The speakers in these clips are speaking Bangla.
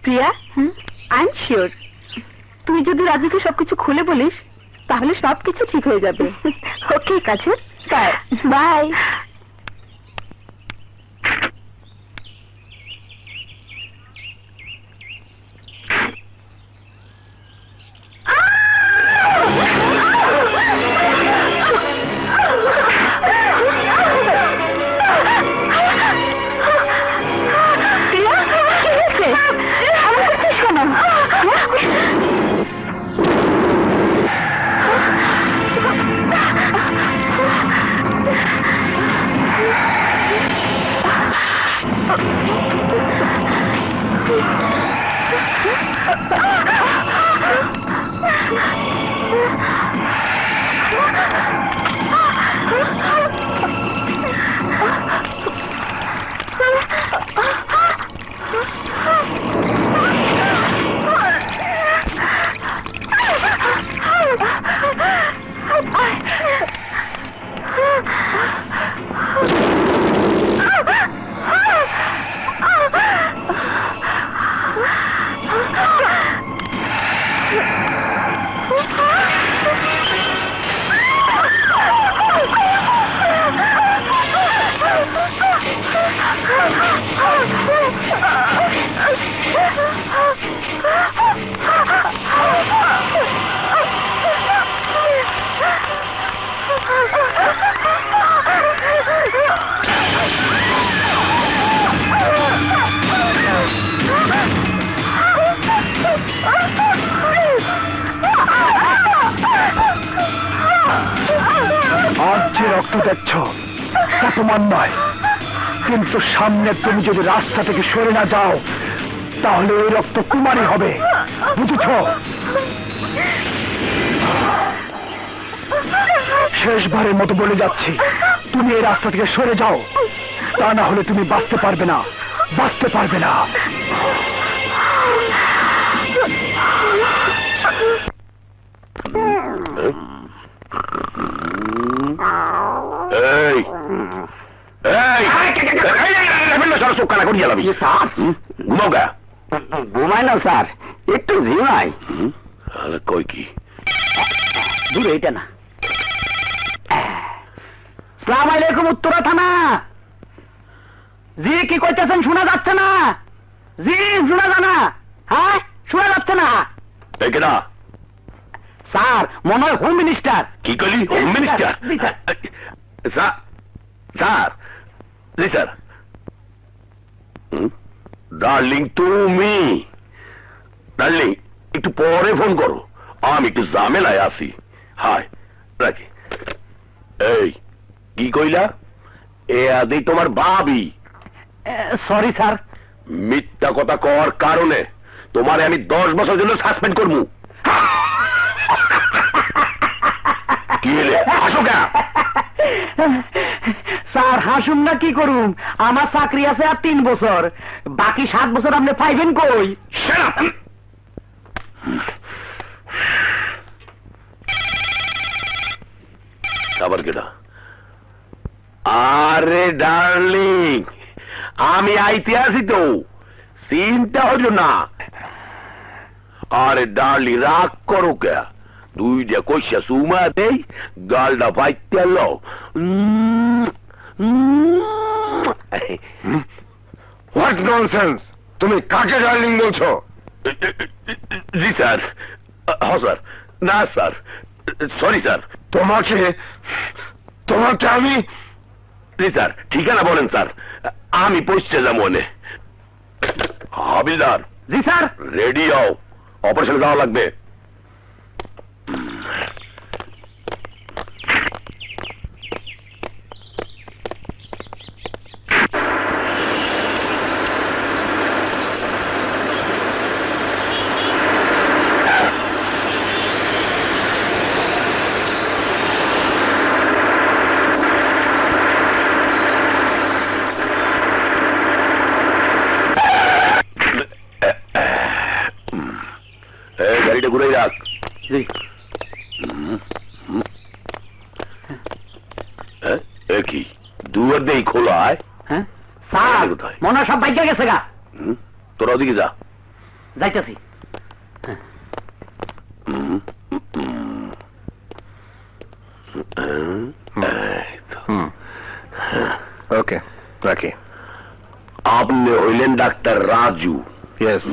প্রিয়া, আই এম শিওর তুই যদি রাজুকে সবকিছু খুলে বলিস তাহলে সবকিছু ঠিক হয়ে যাবে। ওকে কাজু, বাই। কিন্তু সামনে তুমি যদি রাস্তা থেকে সরে না যাও তাহলে ওই রক্ত তোমারই হবে, বুঝেছ? শেষবারের মতো বলে যাচ্ছি, তুমি এই রাস্তা থেকে সরে যাও, তা না হলে তুমি বাঁচতে পারবে না, বাঁচতে পারবে না। ঘুমাই না স্যার, একটু ঝিমাই। কই কি দূরে এটা না। সালাম আলাইকুম, উত্তরা থানা। জি কি কইতেছেন? শোনা যাচ্ছে না। জি শোনা যায় না। হ্যাঁ শোনা যাচ্ছে না। স্যার মনে হয় হোম মিনিস্টার। কি কইলি? Home minister? স্যার জি স্যার। ডার্লিং তুমি, ডার্লিং একটু পরে ফোন করো, আমি একটু ঝামেলায় আছি। হাই রাখি। এই কি কইলা? এ আদি তোমার ভাবি? Sorry sir. মিথ্যা কথা কর কারণে তোমারে আমি 10 বছর জন্য সাসপেন্ড করবো। কি হলে হাসো কে? স্যার হাসুন না কি করুম, আমার চাকরি আছে আর 3 বছর, বাকি 7 বছর আপনি পাইবেন কই? আবার কেটা? আরে ডার্লিং আমি আইতে আসি তো, চিন্তা হইল না। আরে ডার্লিং রাগ করো কে? দুইটা কইসা সুমা দেই, গালটা পাইতে এলো। What nonsense! তুমি কাকে ডার্লিং বলছো? জি স্যার। হ্যাঁ স্যার। না স্যার, সরি স্যার। তোমাকে তোমাকে আমি... জি স্যার, ঠিকানা বলেন স্যার, আমি পৌঁছে যাবো মনে। হাবিলদার। জি স্যার। রেডি হও, অপারেশনে যাওয়া লাগবে। গাড়িটা ঘুরে রাখ। কি দুয়ার দেই খোলা? মনে হয় সব বাইকে গেছে গা। তোরা ওদিকে যা। যাইতেছি। ওকে, রাখি। আপনি হইলেন ডাক্তার রাজু? ইয়েস।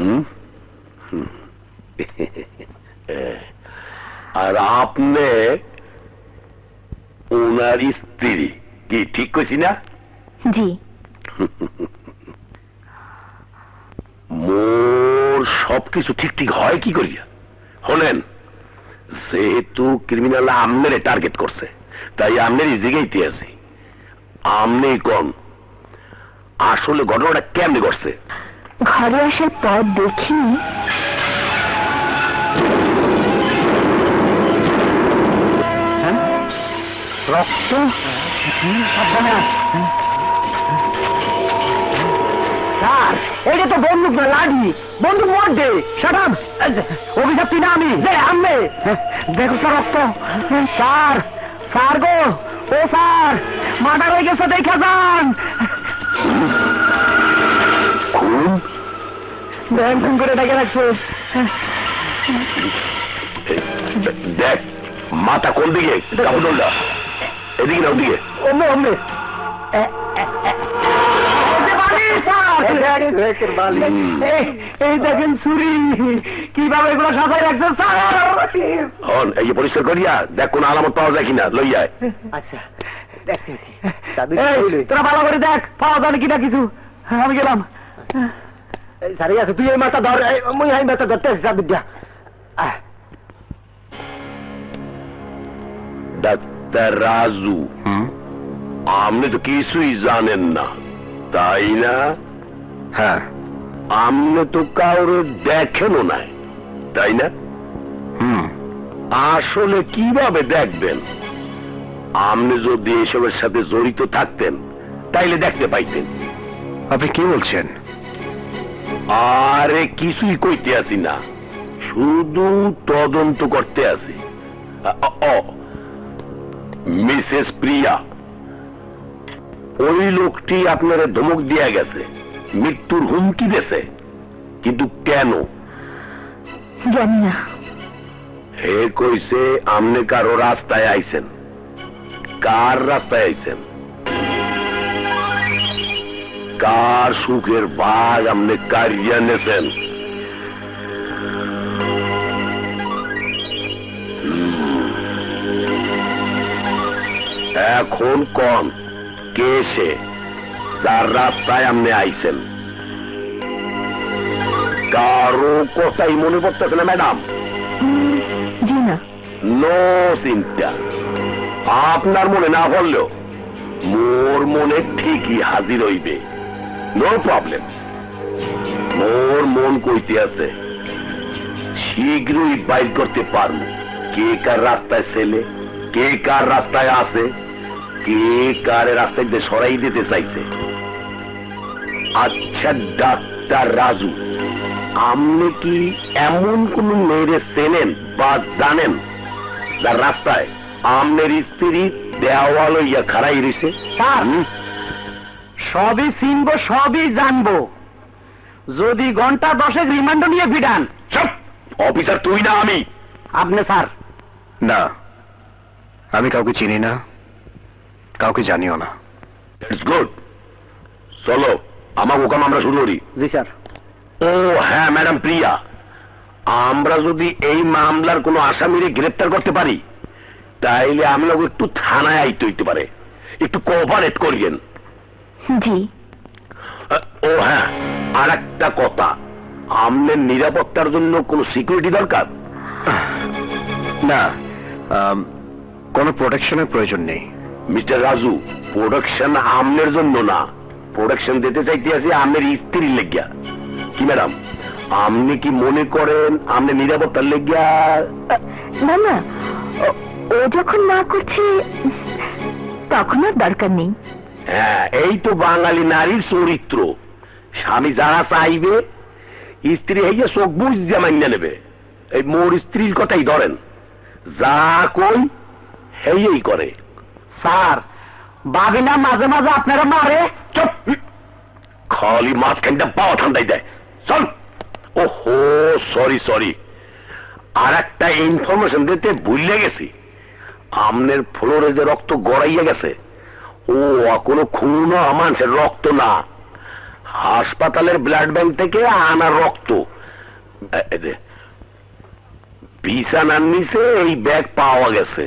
আর আপনি ওনার স্ত্রী, কি ঠিক কইছি না? জি। মোর সবকিছু ঠিক ঠিক হয় কি করিয়া? হলেন, যেহেতু ক্রিমিনাল আমনেরে টার্গেট করছে, তাই আমনের জায়গাইতে আছি। আমনে কোন আসলে ঘটনাটা কেমনে ঘটছে? ঘরে আসার পর দেখি রক্ত। স্যার, এটা তো বন্দুক না, লাঠি। বন্দুক মধ্যে সাটাম অভিশাপ না আমি আমি দেখো স্যার, রক্ত। স্যার, স্যার গো, ও স্যার, মার্ডার হয়ে গেছে, দেখা যান। ব্যাংক ফোন করে ডেকে রাখছে। দেখ মাথা কোন দিকে? এদিকে না ওদিকে? অমনে অমনে। এই দেখেন চুরি, কিভাবে এগুলো সাজাই রাখছেন স্যার। এই যে পরিষ্কার করিয়া দেখ কোন আলামত পাওয়া যায় কিনা, লই যায়। আচ্ছা, দেখতেছি। তোরা ভালো করে দেখ, পাওয়া যায় কিনা কিছু। আমি গেলাম। সারি আছে, তুই এই মাথা ধর, মুই এই মাথা ধরতেছি। বিদ্যা, ডাক্তার রাজু, আপনি তো কিছুই জানেন না, তাই না? হ্যাঁ। আপনি তো কাউরে দেখেনও নাই, তাই না? আসলে কিভাবে দেখবেন? আপনি যদি এসবের সাথে জড়িত থাকতেন তাইলে দেখতে পাইতেন। আপনি কি বলছেন? আরে কিছুই কইতে আসি না, শুধু তদন্ত করতে আসি। মিসেস প্রিয়া, ওই লোকটি আপনারা ধমক দিয়া গেছে, মৃত্যুর হুমকি দিয়েছে, কিন্তু কেন জানি না। হে কইছে আপনি কারো রাস্তায় আইছেন। কার রাস্তায় আইছেন? কার সুখের ভাগ আপনি কারিয়া নেছেন? এখন কোন কে সে যার রাস্তায় আপনি আইছেন? কারো কথাই মনে পড়তেছে না ম্যাডাম? জি না। নো চিন্তা, আপনার মনে না পড়লেও মোর মনে ঠিকই হাজির হইবে। No problem. মোর মন কইতে আছে, শীঘ্রই বাইর করতে পারবো কে কার রাস্তায় ছেলে, কে কার রাস্তায় আছে, কে কার রাস্তায় দিয়ে সরাই দিতে চাইছে। আচ্ছা ডাক্তার রাজু, আপনি কি এমন কোন মেয়েরে চেনেন বা জানেন যার রাস্তায় আমনের স্ত্রী দেওয়াল হইয়া খাড়াই রয়েছে? সবই চিনবো, সবই জানবো, যদি ঘন্টা 10 রিমান্ড নিয়ে ফিরান। অফিসার তুই না আমি? আপনি স্যার। না, আমি কাউকে চিনি না, কাউকে জানিও না। ইটস গুড, চলো আমার হুকাম আমরা শুরু করি। জি স্যার। ও হ্যাঁ ম্যাডাম প্রিয়া, আমরা যদি এই মামলার কোনো আসামিরে গ্রেপ্তার করতে পারি তাইলে আমি লোক একটু থানায় আইতে হইতে পারে, একটু কোঅপারেট করিয়েন। জি। ও হ্যাঁ, আর একটা কথা, আমনের নিরাপত্তার জন্য কোনো সিকিউরিটি দরকার? না, কোনো প্রোটেকশনের প্রয়োজন নেই। মিস্টার রাজু, প্রোডাকশন আমনের জন্য না, প্রোডাকশন দিতে চাইতে আছি আমনের স্ত্রীর লেগিয়া। কি ম্যাডাম, আপনি কি মনে করেন আমনের নিরাপত্তার লেগিয়া? না না, ও যখন না করছে তখন আর দরকার নেই। হ্যাঁ, এই তো বাঙালি নারীর চরিত্র, স্বামী যারা চাইবে স্ত্রী হইয়া চোখ বুঝে মান্য নেবে। এই মোর স্ত্রীর কথাই ধরেন, যা কই হেই করে। স্যার, বাবিনা মাঝে মাঝে আপনারা মারে। চুপ, খালি মাঝখানটা পাওয়া ঠান্ডাই দেয়। চল ওহো সরি সরি, আর একটা ইনফরমেশন দিতে ভুলে গেছি। আমনের ফ্লোরে যে রক্ত গড়াইয়া গেছে, ও কোনো খুন মানুষের রক্ত না, হাসপাতালের ব্লাড ব্যাংক থেকে আনা রক্ত। বিছানার নিচে এই ব্যাগ পাওয়া গেছে।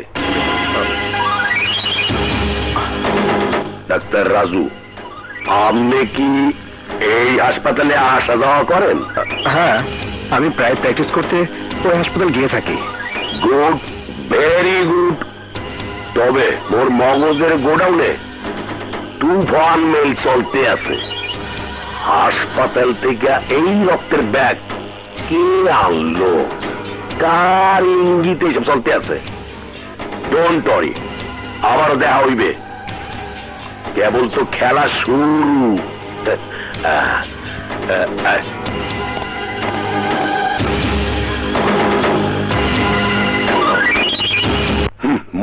ডাক্তার রাজু, আপনি কি এই হাসপাতালে আসা যাওয়া করেন? হ্যাঁ, আমি প্রায় প্র্যাকটিস করতে ওই হাসপাতাল গিয়ে থাকি। Good, very good. তবে মোর মগজের গোডাউনে তুফান মেল চলতে আছে। হাসপাতাল থেকে এই রক্তের ব্যাগ কে আনলো, কার ইঙ্গিতে এসব চলতে আছে? ডোন্ট ওয়ারি, আবারও দেখা হইবে, কেবল তো খেলা শুরু।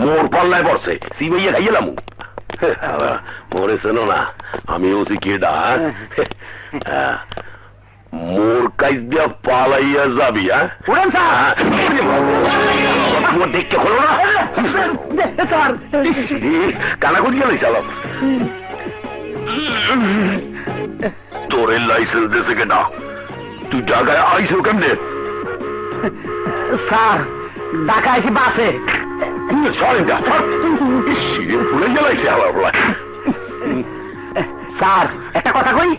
মোর পাল্লায় পড়ছে, সিবাইয়া খাইয়েলাম। মোরে চেনো না, আমি ওসি কেডা? মোর কাজ দিয়া পালাইয়া যাবি? দেখতে হলো না, কানা করি গেল চালাম। তোরে লাইসেন্স দেশে কেনা, তুই ঢাকায় আইসো কেমনে? স্যার ঢাকা আইসি বাসে। ভুলে গেলাইছে আবার। স্যার একটা কথা কই,